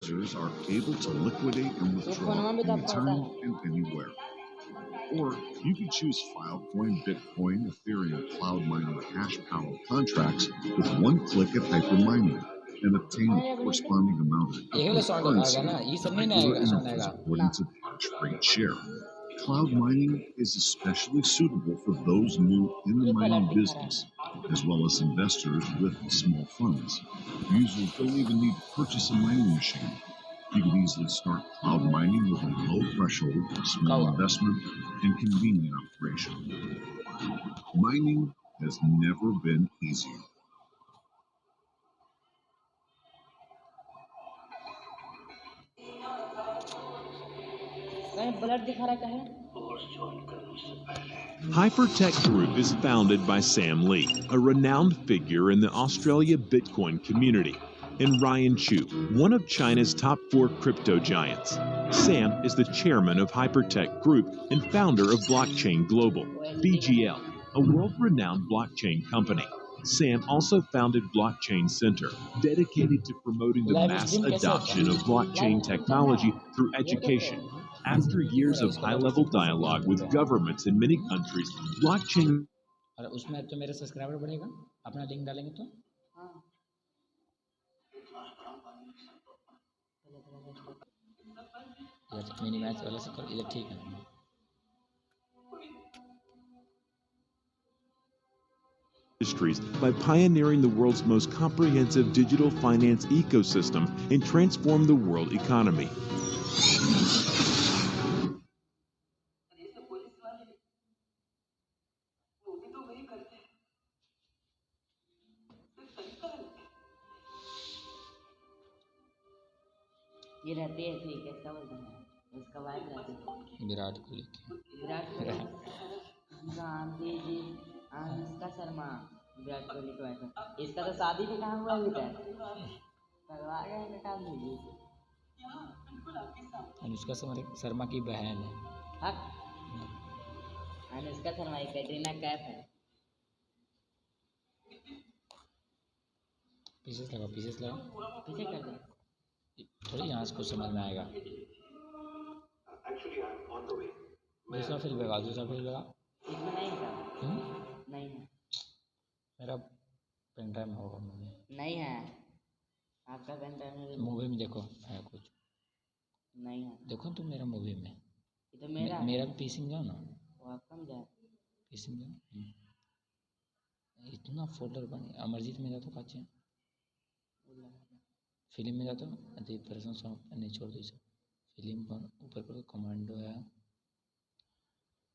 Users are able to liquidate and तो withdraw फोनमा में तो आपका होता anytime है। and anywhere. Or you could choose Filecoin, Bitcoin, Ethereum, Cloud Mining, Hash Power contracts with one click at Hypermining and obtain हाँ the यार बने थे corresponding amount of यही वाला साउंड आएगा cryptocurrency ना, ये सब at नहीं ना regular आएगा, साउंड intervals आएगा। according ना। to the hash rate share. Cloud mining is especially suitable for those new in the ये mining पलट दिखा रहा business, as well as investors with small funds. Users don't even need to purchase a mining machine. You can easily start cloud mining with a low threshold, क्या small हुआ? investment, and convenient operation. Mining has never been easier. कहीं blood दिखा रहा है। Hypertech Group is founded by Sam Lee, a renowned figure in the Australia Bitcoin community, and Ryan Chu, one of China's top 4 crypto giants. Sam is the chairman of Hypertech Group and founder of Blockchain Global, BGL, a world-renowned blockchain company. Sam also founded Blockchain Center, dedicated to promoting the live mass stream कैसे होता adoption है? of blockchain technology through ये कैसे education. After years पूरा of इसका live high-level stream कैसे dialogue YouTube with पे? governments in many countries, blockchain और उसमें तो मेरा सब्सक्राइबर बढ़ेगा, अपना लिंक डालेंगे तो? हाँ या मिनी मैच वाला से कर, ये ठीक है। industries by pioneering the world's most comprehensive digital finance ecosystem and transform the world economy. ये रहती है ठीक है इसका बोलते हैं इसका वाइफ रहती है विराट कोहली की। विराट कोहली गांधी जी अनुष्का शर्मा विराट कोहली की वाइफ है। इसका तो शादी भी कहाँ हुआ अभी तक करवा गए बेटा दीजिए अनुष्का शर्मा की बहन है। हक अनुष्का शर्मा एक कैटरीना कैफ है। पीसेस लगा, पीसेस लगा, पीछे कर दे थोड़ी यहाँ से कुछ समझ में आएगा। दूसरा फिर लगा, दूसरा फिर लगा। इसमें नहीं है नहीं है मेरा पेन ड्राइव में होगा मूवी। नहीं है आपका पेन ड्राइव में मूवी में देखो है कुछ, नहीं है। देखो तुम मेरा मूवी में। ये तो मेरा है। मेरा भी पीसिंग जाओ ना, वो आपका में जाए पीसिंग जाओ। इतना फोल्डर बने। अमरजीत में जाता काचे, फिल्म में जाता अति पर्सन सॉन्ग नहीं छोड़ दो। फिल्म पर ऊपर करो, कमांडो है।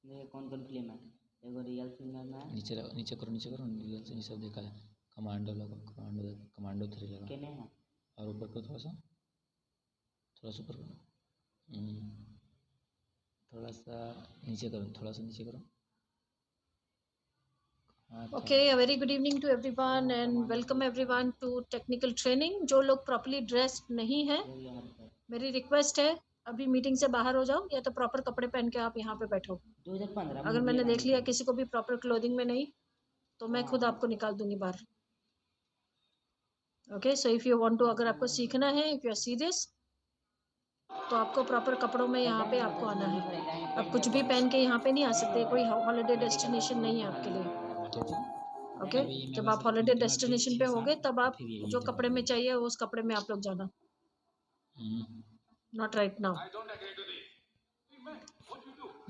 देखिए कौन कौन फिल्म है। एगो रियल फिल्म है नीचे नीचे करो, नीचे करो, रियल से सब देखा है। कमांडो लगा, कमांडो 3 लगा कितने हैं और ऊपर करो थोड़ा सा ऊपर करो। थोड़ा सा नीचे करो, थोड़ा सा नीचे करो। Okay, a very good evening to everyone and welcome everyone to technical training. जो लोग properly dressed नहीं हैं, मेरी request है अभी मीटिंग से बाहर हो जाओ या तो प्रॉपर कपड़े पहन के आप यहाँ पे बैठो। 2015 अगर मैंने देख लिया किसी को भी प्रॉपर क्लोथिंग में नहीं तो मैं खुद आपको निकाल दूंगी बाहर। Okay, so if you want to, अगर आपको सीखना है, इफ यू आर सीरियस तो आपको प्रॉपर कपड़ों में यहाँ पे आपको आना है। आप कुछ भी पहन के यहाँ पे नहीं आ सकते, कोई हॉलिडे डेस्टिनेशन नहीं है आपके लिए। ओके, जब आप हॉलिडे डेस्टिनेशन पे होगे तब आप जो कपड़े में चाहिए उस कपड़े में आप लोग जाना, नॉट राइट नाउ।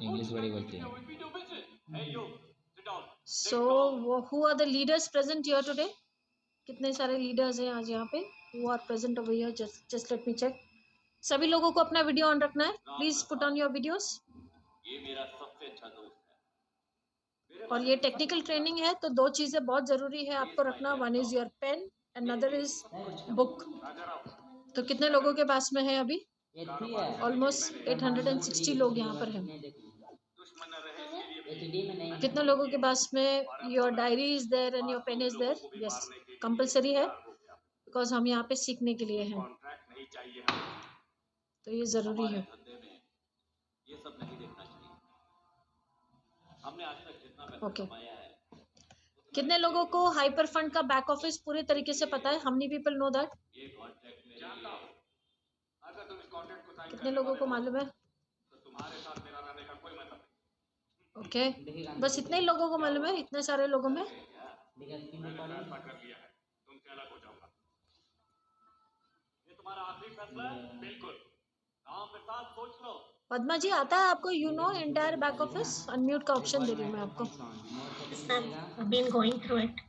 इंग्लिश बड़ी बोलती है। So who are the leaders present here today? कितने सारे लीडर्स हैं आज यहाँ पे? Who are present over here? Just let me check. सभी लोगों को अपना वीडियो ऑन रखना है, please put on your videos. ये मेरा सबसे अच्छा दोस्त है। और ये टेक्निकल ट्रेनिंग है तो 2 चीजें बहुत जरूरी है आपको रखना। One is your pen and other is book. तो कितने लोगों के पास में है अभी? ऑलमोस्ट 860 लोग यहाँ पर हैं। कितने लोगों के पास में your diary is there and your pen is there? Yes, compulsory है बिकॉज हम यहाँ पे सीखने के लिए हैं, तो ये जरूरी है। ये सब नहीं देखना चाहिए। हमने आज तक जितना पैसा ओके, कमाया है कितने लोगों को हाइपर फंड का बैक ऑफिस पूरे तरीके से पता है? How many people know that? ये कॉन्ट्रैक्ट मेरे लिए कितने लोगों को मालूम है? ओके, बस इतने ही लोगों को मालूम है, इतने सारे लोगों में? दिखा स्क्रीन रिकॉर्डिंग। पद्मा जी आता है आपको you know entire back office? Unmute का ऑप्शन दे रही हूँ मैं आपको। Yes, ma'am. I've been going through it.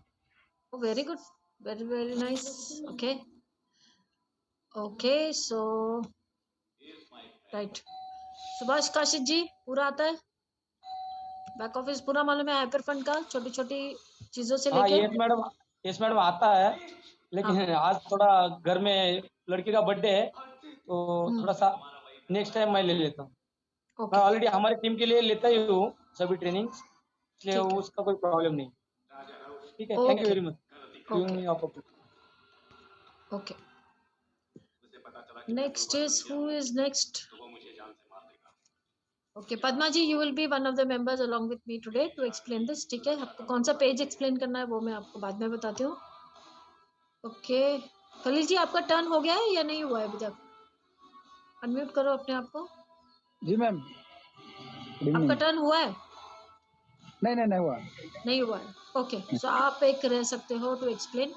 Very good, very very nice. Okay okay, so right. Subhash काशित जी पूरा आता है? बैक ऑफिस पूरा मालूम है हाइपर फंड का, छोटी छोटी चीजों से हाँ लेके? यस मैडम आता है, लेकिन आज थोड़ा घर में लड़की का बर्थडे है तो थोड़ा सा नेक्स्ट टाइम मैं ले लेता हूँ। मैं ओके ऑलरेडी हमारे टीम के लिए लेता ही हूँ सभी ट्रेनिंग, इसलिए ठीक है। उसका कोई प्रॉब्लम नहीं। ठीक है, thank you very much. Okay, next is who is next? Okay Padma ji, you will be one of the members along with me today to explain this. ठीक है, आपको कौन सा पेज एक्सप्लेन करना है वो मैं आपको बाद में बताती हूँ। ओके खलील जी, आपका टर्न हो गया है या नहीं हुआ है अभी तक? अनम्यूट करो अपने आप को। जी मैम। आपका टर्न हुआ है? नहीं हुआ। नहीं हुआ है। ओके, सो आप एक रह सकते हो to explain.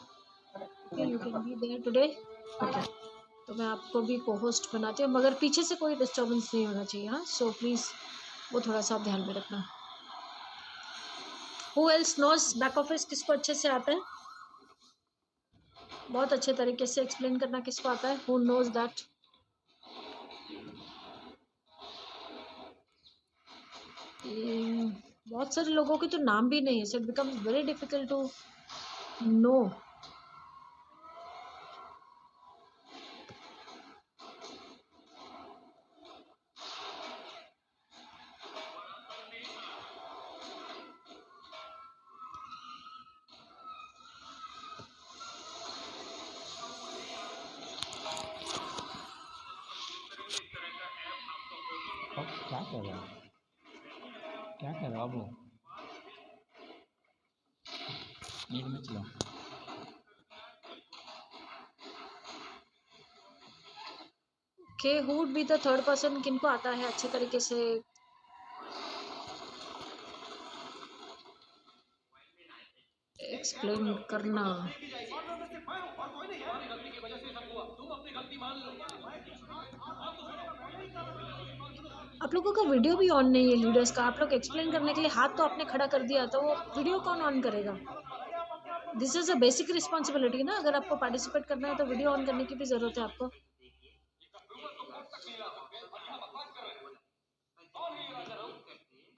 You can be there today. Okay, तो मैं आपको भी को होस्ट बनाती हूँ, मगर पीछे से कोई डिस्टर्बेंस नहीं होना चाहिए। हाँ, सो प्लीज वो थोड़ा सा ध्यान में रखना। Who else knows back office? किसको अच्छे से आता है? बहुत अच्छे तरीके से एक्सप्लेन करना किसको आता है? Who knows that? बहुत सारे लोगों के तो नाम भी नहीं है, so it becomes very difficult to know. क्या कर रहा है? क्या कर रहा है वो? नींद में चलो। Okay, who would be the third person? किनको आता है अच्छे तरीके से एक्सप्लेन करना? आप लोगों का वीडियो भी ऑन नहीं है लीडर्स का। आप लोग एक्सप्लेन करने के लिए हाथ तो आपने खड़ा कर दिया, तो वो वीडियो कौन ऑन करेगा? This is a basic responsibility ना। अगर आपको पार्टिसिपेट करना है तो वीडियो ऑन करने की भी जरूरत है आपको।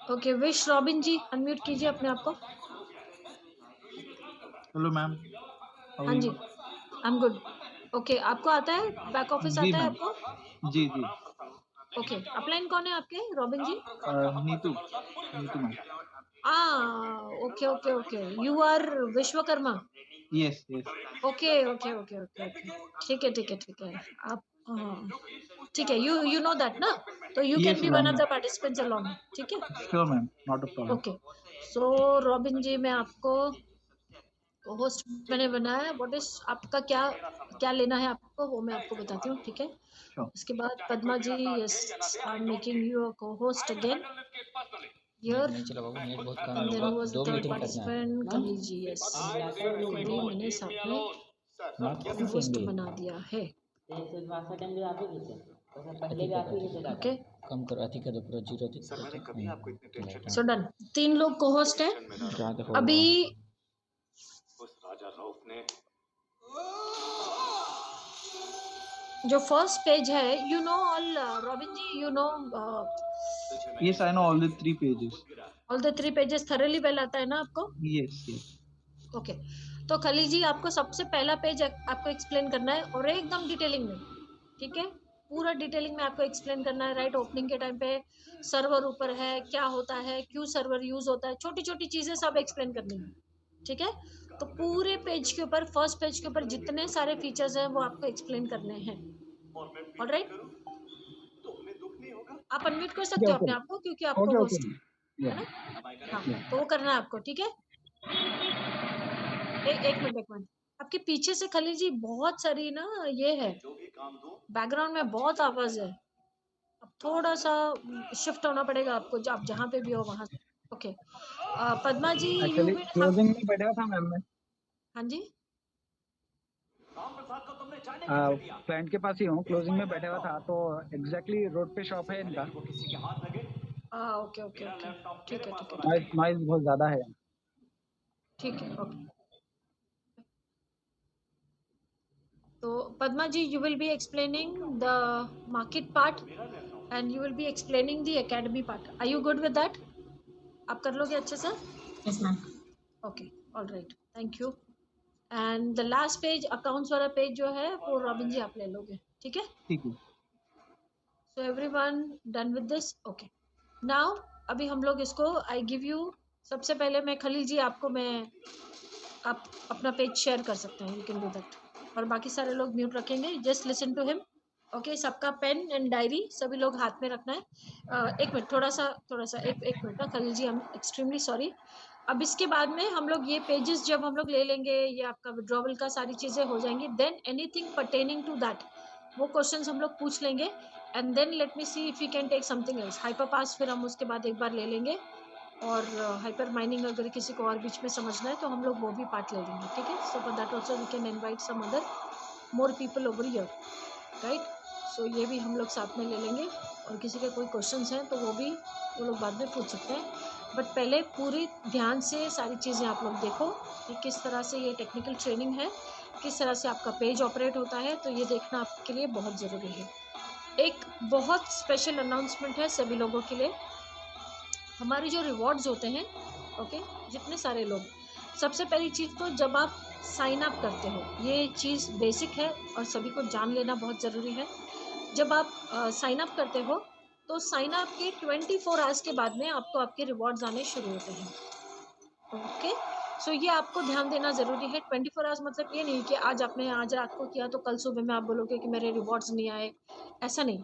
ओके, विश रॉबिन जी अनम्यूट कीजिए अपने आप को। Hello ma'am. हाँ जी, आई एम गुड। ओके, आपको आता है बैक ऑफिस? जी आता है मैम। आपको? जी। ओके, अपलाइन कौन है आपके Robin ji? Neetu ma'am. Okay okay okay, you are Vishwakarma. Yes. Okay okay okay okay ठीक है। आप ठीक है, यू नो दैट ना, तो you can Yes, be one ma'am. Of the participants along. ठीक है, Sure ma'am, not a problem. Okay. So Robin ji, मैं आपको होस्ट मैंने बनाया। व्हाट इज आपका क्या क्या लेना है आपको, वो मैं आपको बताती हूँ। ठीक है, Sure. उसके बाद Padma ji, yes I am making you a co-host again here. नहीं चलो बाबू, नेट बहुत कम And then है, who was the 2 third meeting करना है। participant? खलील जी, यस को भी मैंने साथ में बात करना होस्ट चाहिए। बना दिया है। तो मास्टर टाइम भी आप ही लेते हैं, तो पहले भी आप ही लेते थे। ओके, कम करो, अति कर दो, पूरा जीरो दिख। So done. 3 लोग को होस्ट है क्या देखो अभी। जो फर्स्ट पेज है, you know all Robin ji, you know Yes, I know all the 3 pages. All the 3 pages thoroughly well आता है ना आपको? Yes. ओके, तो खलील जी आपको सबसे पहला पेज आपको एक्सप्लेन करना है, और एकदम डिटेलिंग में। ठीक है, पूरा डिटेलिंग में आपको एक्सप्लेन करना है। राइट, ओपनिंग के टाइम पे सर्वर ऊपर है, क्या होता है, क्यों सर्वर यूज होता है, छोटी छोटी चीजें सब एक्सप्लेन करनी है। ठीक है, तो पूरे पेज के ऊपर, फर्स्ट पेज के ऊपर जितने सारे फीचर्स हैं वो आपको एक्सप्लेन करने हैं। ऑलराइट, आप अनम्यूट कर सकते हो अपने आप को, क्योंकि आपको होस्ट है ना। हाँ, तो वो करना है आपको। ठीक है, एक मिनट। आपके पीछे से खलील जी बहुत सारी ना ये है, बैकग्राउंड में बहुत आवाज है। थोड़ा सा शिफ्ट होना पड़ेगा आपको, आप जहाँ पे भी हो वहाँ। Okay, Padma ji, you actually will closing में बैठा था मैम मैं, हाँ जी, क्लाइंट के पास ही हूँ, क्लोजिंग में बैठा हुआ था, तो एग्जैक्टली रोड पे शॉप है इनका। ओके ओके ओके, ठीक है ठीक है नॉइज बहुत ज्यादा है। ठीक है, ओके। तो पद्मा जी, you will be explaining the market part and you will be explaining the academy part. Are you good with that? आप कर लोगे अच्छे से? Yes, ma'am. Okay, all right, thank you. And the last page, accounts वाला page जो है वो robin जी आप ले लोगे, ठीक है? ठीक है। So everyone done with this? Okay. Now अभी हम लोग इसको I give you, सबसे पहले मैं खलील जी आपको आप अपना पेज शेयर कर सकते हैं, you can do that. और बाकी सारे लोग म्यूट रखेंगे, just listen to him. Okay, सबका पेन एंड डायरी सभी लोग हाथ में रखना है। एक मिनट, थोड़ा सा एक मिनट ना खलील जी, आई एम एक्सट्रीमली सॉरी। अब इसके बाद में हम लोग ये पेजेस जब हम लोग ले लेंगे, ये आपका विड्रॉवल का सारी चीजें हो जाएंगी, then anything pertaining to that वो क्वेश्चंस हम लोग पूछ लेंगे, and then let me see if you can take something else. हाइपर पास फिर हम उसके बाद एक बार ले लेंगे, और हाइपर माइनिंग अगर किसी को और बीच में समझना है तो हम लोग वो भी पार्ट ले लेंगे, ठीक है? So for that also we can invite some other more people over here, right? So ये भी हम लोग साथ में ले लेंगे, और किसी के कोई क्वेश्चंस हैं तो वो लोग बाद में पूछ सकते हैं, बट पहले पूरी ध्यान से सारी चीज़ें आप लोग देखो कि किस तरह से ये टेक्निकल ट्रेनिंग है, किस तरह से आपका पेज ऑपरेट होता है, तो ये देखना आपके लिए बहुत ज़रूरी है। एक बहुत स्पेशल अनाउंसमेंट है सभी लोगों के लिए। हमारे जो रिवॉर्ड्स होते हैं, ओके, जितने सारे लोग, सबसे पहली चीज़ तो जब आप साइन अप करते हो, ये चीज़ बेसिक है और सभी को जान लेना बहुत ज़रूरी है। जब आप साइन अप करते हो तो साइन अप के 24 आवर्स के बाद में आपको आपके रिवॉर्ड्स आने शुरू होते हैं, ओके? सो ये आपको ध्यान देना ज़रूरी है। 24 आवर्स मतलब ये नहीं कि आज रात को किया तो कल सुबह में आप बोलोगे कि मेरे रिवॉर्ड्स नहीं आए, ऐसा नहीं।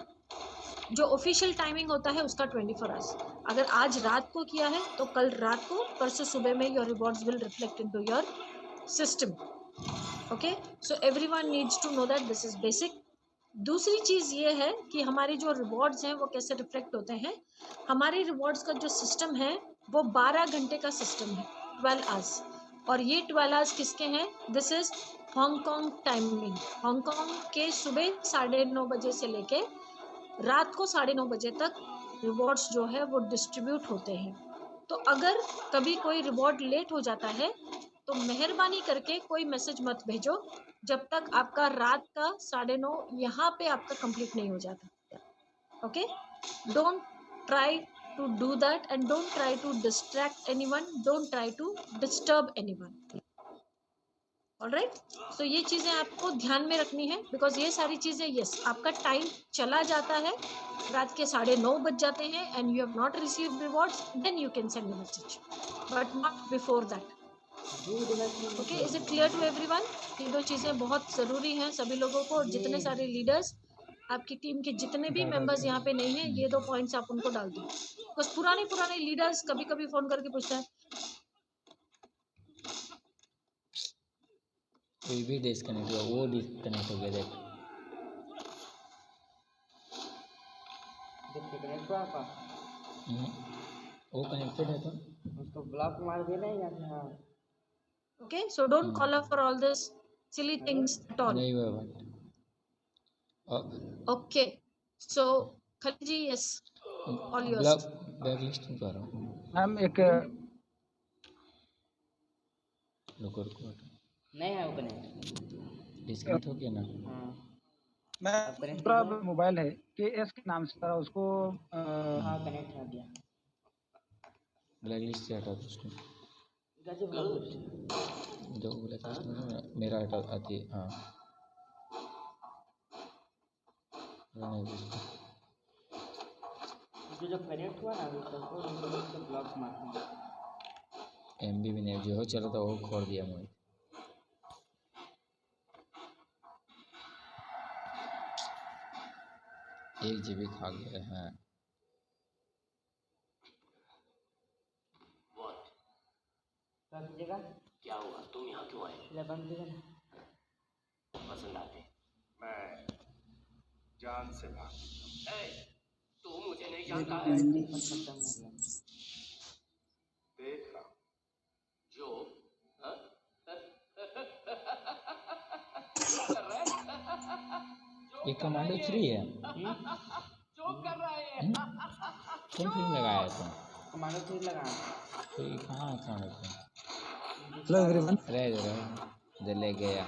जो ऑफिशियल टाइमिंग होता है उसका 24 आवर्स, अगर आज रात को किया है तो कल रात को, परसों सुबह में your rewards will reflect into your system, okay? So everyone needs to know that this is basic. दूसरी चीज़ ये है कि हमारे जो रिवॉर्ड्स हैं वो कैसे रिफ्लेक्ट होते हैं। हमारे रिवॉर्ड्स का जो सिस्टम है वो 12 घंटे का सिस्टम है, 12 आवर्स, और ये 12 आवर्स किसके हैं? This is Hong Kong timing. Hong Kong के सुबह 9:30 बजे से लेके रात को 9:30 बजे तक रिवॉर्ड्स जो है वो डिस्ट्रीब्यूट होते हैं। तो अगर कभी कोई रिवॉर्ड लेट हो जाता है तो मेहरबानी करके कोई मैसेज मत भेजो जब तक आपका रात का 9:30 यहाँ पे आपका कंप्लीट नहीं हो जाता, okay? Don't try to do that and don't try to distract anyone, don't try to disturb anyone, alright? So ये चीज़ें आपको ध्यान में रखनी है, बिकॉज ये सारी चीज़ें, यस, आपका टाइम चला जाता है, रात के 9:30 बज जाते हैं and you have not received rewards, then you can send a message, but not before that, okay? Is it clear to everyone? ये दो चीज़ें बहुत ज़रूरी हैं सभी लोगों को, और जितने सारे लीडर्स आपकी टीम के जितने भी मेंबर्स यहाँ पे नहीं हैं, ये 2 पॉइंट्स आप उनको डाल दो, बिकॉज पुराने लीडर्स कभी कभी फ़ोन करके पूछते हैं कोई भी डिस्कनेक्ट हुआ, वो डिस्कनेक्ट हो गया, देख। डिस्कनेक्ट हुआ आपका? वो कनेक्टेड है तो उसको ब्लॉक मार देना है या फिर? हाँ, okay? So don't call up for all this silly things at all, नहीं हुआ बात। okay? So Khalid ji, yes, all yours. Black list कर रहा हूँ। मैम एक रुको नहीं है वो कनेक्ट, डिस्कनेक्ट हो गया ना। हाँ मैं दूसरा मोबाइल है KS के नाम से था, उसको हाँ कनेक्ट हो गया। ब्लैक लिस्ट से हटा दो उसको, गजब ब्लॉक लिस्ट जो ब्लैक लिस्ट में मेरा हटा आती है। हाँ, जो कनेक्ट हुआ ना अभी सबको ब्लॉक मारता हूँ। MB भी नहीं, जो चला था वो खोल दिया मुझे। एक GB खा गया है। कर दीजिएगा। क्या हुआ, तुम यहाँ क्यों आए? ले बंद दीजिए ना। पसंद आते? मैं जान से भाग ये कमांडो 3 है। कौन फिल्म लगाया तुम? कमांडो 3 लगाया। तो ये कहाँ है कमांडो 3? Hello everyone. रह ले गया।